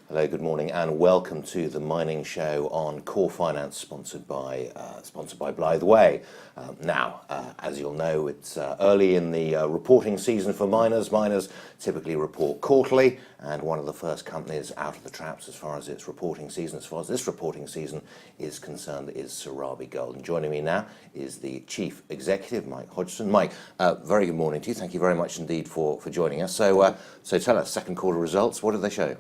Hello, good morning, and welcome to the Mining Show on Core Finance, sponsored by Blytheweigh. Now, as you'll know, it's early in the reporting season for miners. Miners typically report quarterly, and one of the first companies out of the traps as far as its reporting season, as far as this reporting season is concerned, is Serabi Gold. And joining me now is the Chief Executive, Mike Hodgson. Mike, very good morning to you. Thank you very much indeed for joining us. So tell us, second quarter results, what did they show?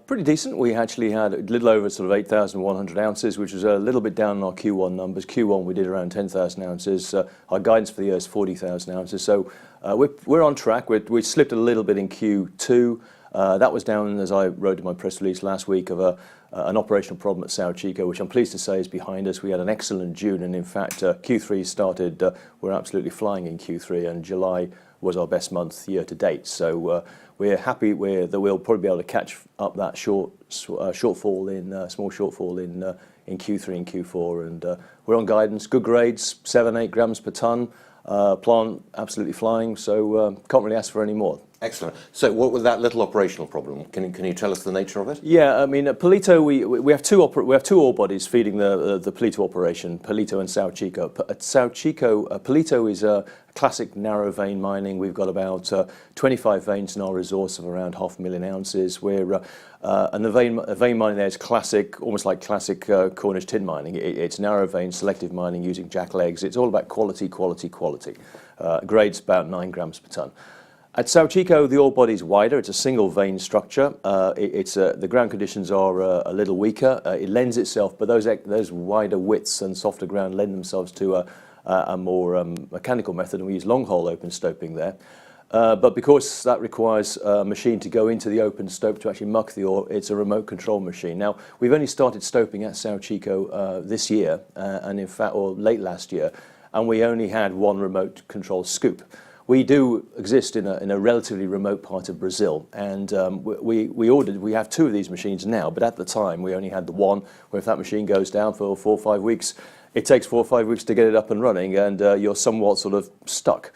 Pretty decent. We actually had a little over sort of 8,100 ounces, which was a little bit down on our Q1 numbers. Q1 we did around 10,000 ounces. Our guidance for the year is 40,000 ounces. So we're on track. We slipped a little bit in Q2. That was down, as I wrote in my press release last week, of an operational problem at South Chico, which I'm pleased to say is behind us. We had an excellent June, and in fact Q3 started, we're absolutely flying in Q3, and July was our best month year to date. So we're happy that we'll probably be able to catch up that small shortfall in Q3 and Q4, and we're on guidance. Good grades, 7-8 grams per ton. Plant absolutely flying, so can't really ask for any more. Excellent. So what was that little operational problem? Can you tell us the nature of it? Yeah, I mean, at Palito, we have two ore bodies feeding the Palito operation, Palito and South Chico. At South Chico, Palito is a classic narrow vein mining. We've got about 25 veins in our resource of around 500,000 ounces. And the vein mining there is classic, almost like classic Cornish tin mining. It's narrow vein, selective mining using jacklegs. It's all about quality. Grades about 9 grams per ton. At South Chico, the ore body is wider. It's a single vein structure. The ground conditions are a little weaker. It lends itself, but those wider widths and softer ground lend themselves to a more mechanical method, and we use long hole open stoping there. But because that requires a machine to go into the open stope to actually muck the ore, it's a remote control machine. Now, we've only started stoping at South Chico this year, and in fact, or late last year, and we only had one remote control scoop. We do exist in a relatively remote part of Brazil, and we have two of these machines now, but at the time we only had the one, where if that machine goes down for 4 or 5 weeks, it takes 4 or 5 weeks to get it up and running, and you're somewhat sort of stuck.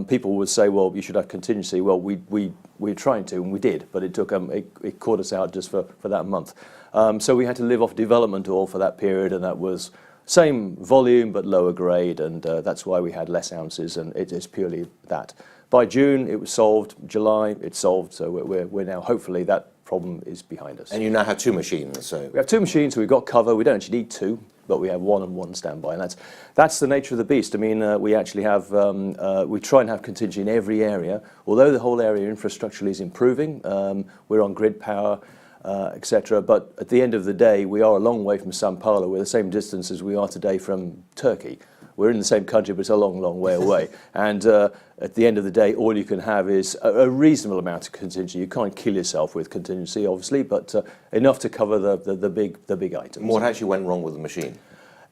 People would say, well, you should have contingency. Well, we're trying to, and we did, but it took it caught us out just for that month. So we had to live off development ore for that period, and that was same volume but lower grade, and that's why we had less ounces, and it is purely that. By June it was solved. July it's solved, so we're now, hopefully that problem is behind us. And you now have two machines. So we have two machines, so we've got cover. We don't actually need two, but we have one and one standby, and that's the nature of the beast. I mean, we actually have we try and have contingency in every area. Although the whole area infrastructurally is improving, we're on grid power, etc. But at the end of the day, we are a long way from Sao Paulo. We're the same distance as we are today from Turkey. We're in the same country, but it's a long, long way away. And at the end of the day, all you can have is a reasonable amount of contingency. You can't kill yourself with contingency, obviously, but enough to cover the big items. What actually went wrong with the machine?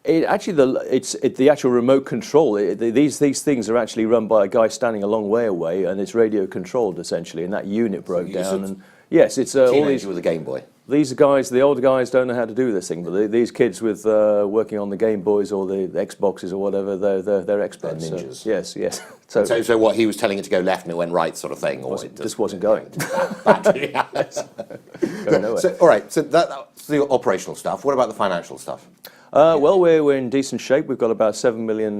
The actual remote control. These things are actually run by a guy standing a long way away, and it's radio controlled essentially. And that unit broke down. And yes, it's all these with a Game Boy. These guys, the older guys, don't know how to do this thing, but these kids with working on the Game Boys or the Xboxes or whatever, they're experts. They're ninjas. Yes. So what, he was telling it to go left and it went right, sort of thing, or it just wasn't going. So, all right. So that's the operational stuff. What about the financial stuff? Well, we're in decent shape. We've got about $7 million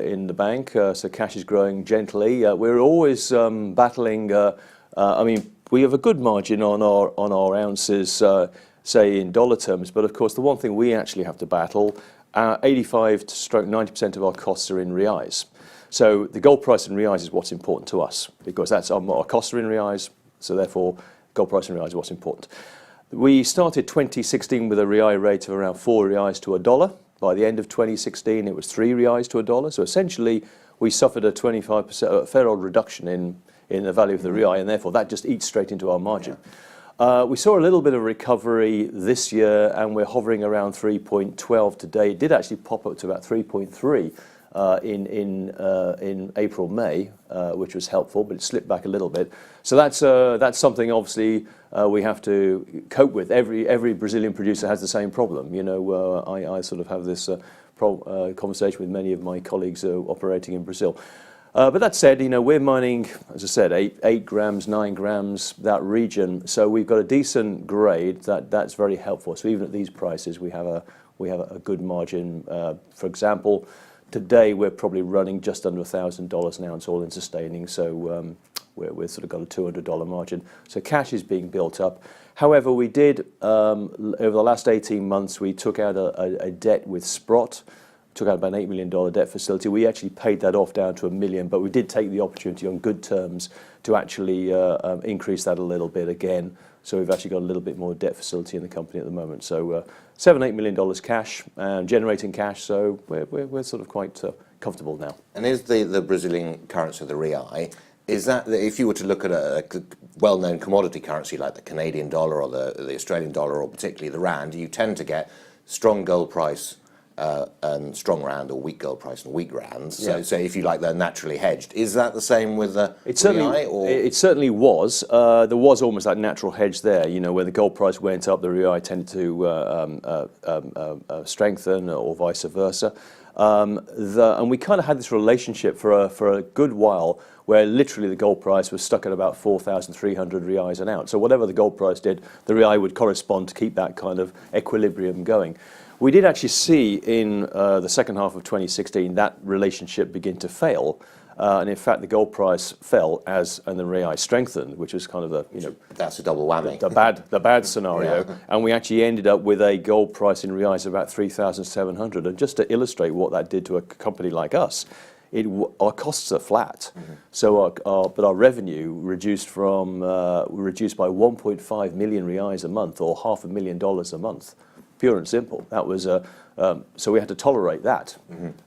in the bank, so cash is growing gently. We're always battling. I mean, we have a good margin on our ounces, say in dollar terms, but of course the one thing we actually have to battle, 85% of our costs are in reais. So the gold price in reais is what's important to us, because that's our costs are in reais, so therefore gold price in reais is what's important. We started 2016 with a real rate of around 4 reais to $1. By the end of 2016 it was 3 reais to $1. So essentially we suffered a 25%, a fair old reduction in the value of the real, and therefore that just eats straight into our margin. Yeah. We saw a little bit of recovery this year, and we're hovering around 3.12 today. It did actually pop up to about 3.3 in April, May, which was helpful, but it slipped back a little bit. So that's something obviously we have to cope with. Every Brazilian producer has the same problem. You know, I sort of have this conversation with many of my colleagues operating in Brazil. But that said, we're mining, as I said, 8 grams, 9 grams, that region. So we've got a decent grade that's very helpful. So even at these prices, we have a good margin. For example, today we're probably running just under $1,000 an ounce all in sustaining. So we've sort of got a $200 margin. So cash is being built up. However, we did, over the last 18 months, we took out a debt with Sprott. Took out about an $8 million debt facility. We actually paid that off down to $1 million, but we did take the opportunity on good terms to actually increase that a little bit again. So we've actually got a little bit more debt facility in the company at the moment. So $7-8 million cash, generating cash. So we're sort of quite comfortable now. And is the Brazilian currency, the real, is that if you were to look at a well-known commodity currency like the Canadian dollar or the Australian dollar or particularly the rand, you tend to get strong gold price and strong rand or weak gold price and weak rands. So if you like, they're naturally hedged. Is that the same with the real? Or? It certainly was. There was almost that natural hedge there. When the gold price went up, the real tended to strengthen, or vice versa. And we kind of had this relationship for a good while, where literally the gold price was stuck at about 4,300 reais an ounce. So whatever the gold price did, the real would correspond to keep that kind of equilibrium going. We did actually see in the second half of 2016 that relationship begin to fail, and in fact the gold price fell and the real strengthened, which was kind of that's a double whammy, the bad scenario. Yeah. And we actually ended up with a gold price in reais of about 3,700. And just to illustrate what that did to a company like us, our costs are flat, so but our revenue reduced by 1.5 million reais a month, or $500,000 a month. Pure and simple. That was so we had to tolerate that,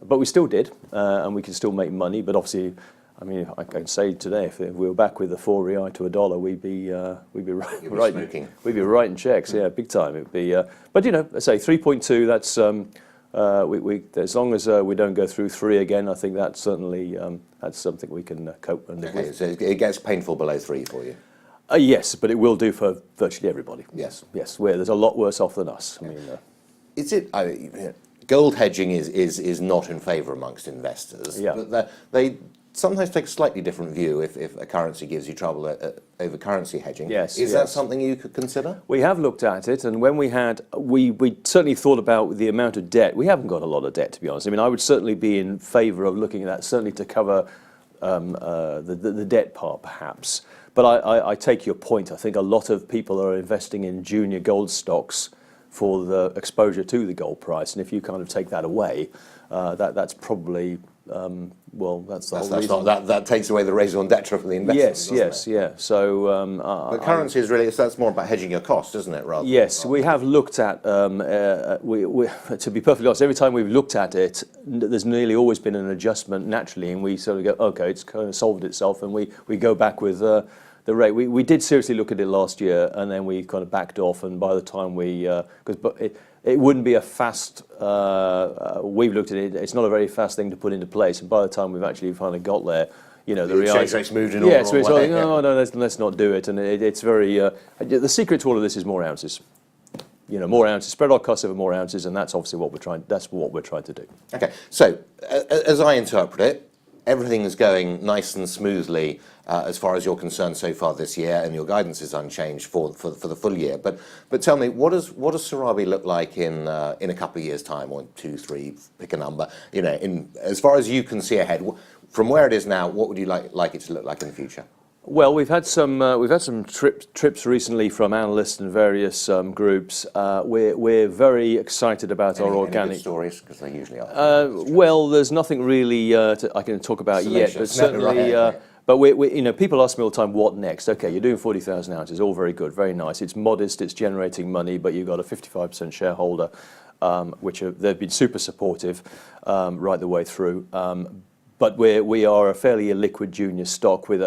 but we still did, and we can still make money. But obviously, I mean, I can say today, if we were back with the 4 real to $1, we'd be writing checks, big time. It'd be, but I say 3.2. That's as long as we don't go through 3 again, I think that's certainly that's something we can cope and live with. So it gets painful below 3 for you. Yes, but it will do for virtually everybody. Yes. Where there's a lot worse off than us. I mean, is it? Gold hedging is not in favour amongst investors. Yeah. But they sometimes take a slightly different view if a currency gives you trouble over currency hedging. Yes. Is that something you could consider? We have looked at it, and when we certainly thought about the amount of debt. We haven't got a lot of debt, to be honest. I mean, I would certainly be in favour of looking at that, certainly to cover the debt part, perhaps. But I take your point. I think a lot of people are investing in junior gold stocks for the exposure to the gold price, and if you kind of take that away, that's probably that's the whole reason. That takes away the raison d'etre for the investment. Yes. So the currency is really that's more about hedging your costs, isn't it? Rather. Yes, we have looked at. To be perfectly honest, every time we've looked at it, there's nearly always been an adjustment naturally, and we sort of go, okay, it's kind of solved itself, and we go back with the rate. We did seriously look at it last year, and then we kind of backed off. And by the time it wouldn't be a fast. We've looked at it. It's not a very fast thing to put into place. And by the time we've actually finally got there, the exchange rate's moved in all the wrong way. No, let's not do it. And it's very. The secret to all of this is more ounces. More ounces. Spread our costs over more ounces, and that's obviously what we're trying. That's what we're trying to do. Okay. So, as I interpret it, everything is going nice and smoothly as far as you're concerned so far this year, and your guidance is unchanged for the full year. But tell me, what does Serabi look like in a couple of years' time, or 2, 3, pick a number? As far as you can see ahead, from where it is now, what would you like it to look like in the future? Well, we've had some trips recently from analysts and various groups. We're very excited about our organic good stories, because they usually are. Well, there's nothing really I can talk about yet, but certainly. Right. But people ask me all the time, what next? Okay, you're doing 40,000 ounces, all very good, very nice. It's modest, it's generating money, but you've got a 55% shareholder, which they've been super supportive right the way through. But we are a fairly illiquid junior stock with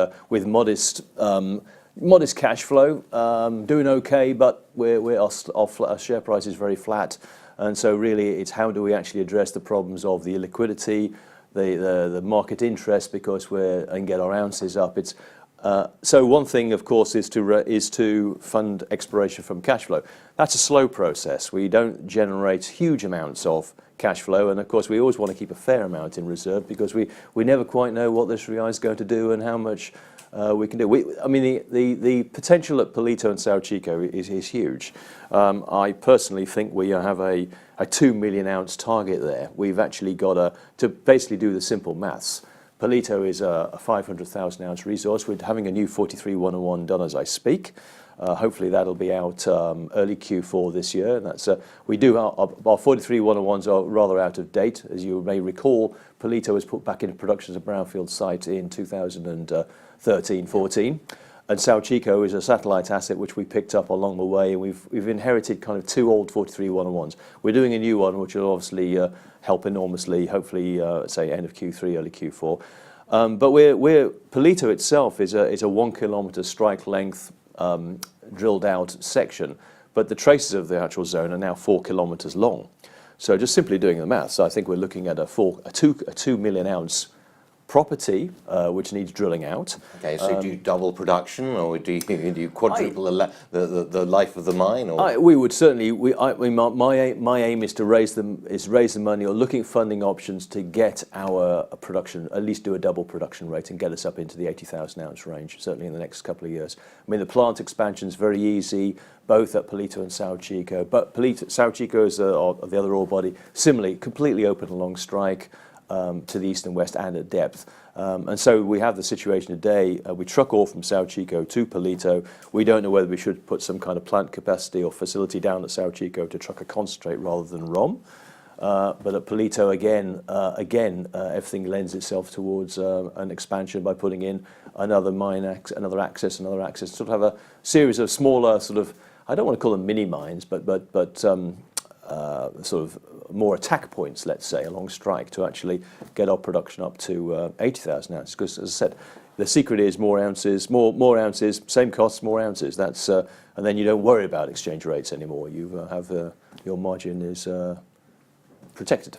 modest cash flow, doing okay, but our share price is very flat, and so really it's how do we actually address the problems of the illiquidity, the market interest, and get our ounces up. So one thing, of course, is to fund exploration from cash flow. That's a slow process. We don't generate huge amounts of cash flow, and of course we always want to keep a fair amount in reserve because we never quite know what this Serabi is going to do and how much we can do. I mean, the potential at Palito and Sao Chico is huge. I personally think we have a 2 million ounce target there. We've actually got to basically do the simple maths. Palito is a 500,000 ounce resource. We're having a new 43-101 done as I speak. Hopefully that'll be out early Q4 this year. And that's we do our 43-101s are rather out of date. As you may recall, Palito was put back into production as a brownfield site in 2013-14. And Sao Chico is a satellite asset which we picked up along the way, and we've inherited kind of 2 old 43-101s. We're doing a new one which will obviously help enormously, hopefully say end of Q3, early Q4. But Palito itself is a 1 kilometre strike length drilled out section, but the traces of the actual zone are now 4 kilometres long. So just simply doing the maths, I think we're looking at a 2 million ounce property which needs drilling out. Okay, so do you double production, or do you quadruple the life of the mine? Or? We would certainly. My aim is to raise the money or looking at funding options to get our production, at least do a double production rate and get us up into the 80,000 ounce range. Certainly in the next couple of years. I mean, the plant expansion is very easy, both at Palito and Sao Chico. But Sao Chico is the other ore body, similarly completely open along strike. To the east and west and at depth. And so we have the situation today, we truck ore from Sao Chico to Palito. We don't know whether we should put some kind of plant capacity or facility down at Sao Chico to truck a concentrate rather than ROM. But at Palito, again, everything lends itself towards an expansion by putting in another another access, sort of have a series of smaller sort of, I don't want to call them mini mines, but sort of more attack points, let's say, along strike to actually get our production up to 80,000 ounces. Because, as I said, the secret is more ounces, more ounces, same costs, more ounces. That's and then you don't worry about exchange rates anymore. You have your margin is protected.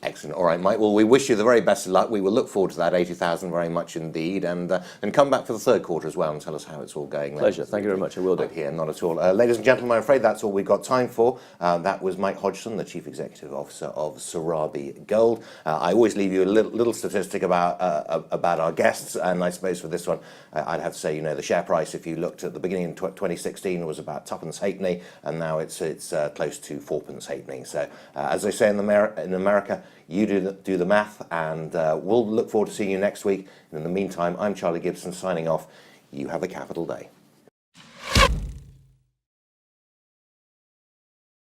Excellent. All right, Mike. Well, we wish you the very best of luck. We will look forward to that 80,000 very much indeed, and come back for the third quarter as well and tell us how it's all going. Pleasure. Thank you very much. I will do. Here, not at all. Ladies and gentlemen, I'm afraid that's all we've got time for. That was Mike Hodgson, the Chief Executive Officer of Serabi Gold. I always leave you a little statistic about our guests, and I suppose for this one, I'd have to say, the share price, if you looked at the beginning of 2016, was about tuppence halfpenny, and now it's close to fourpence halfpenny. So, as they say in America, you do the math, and we'll look forward to seeing you next week. And in the meantime, I'm Charlie Gibson signing off. You have a capital day.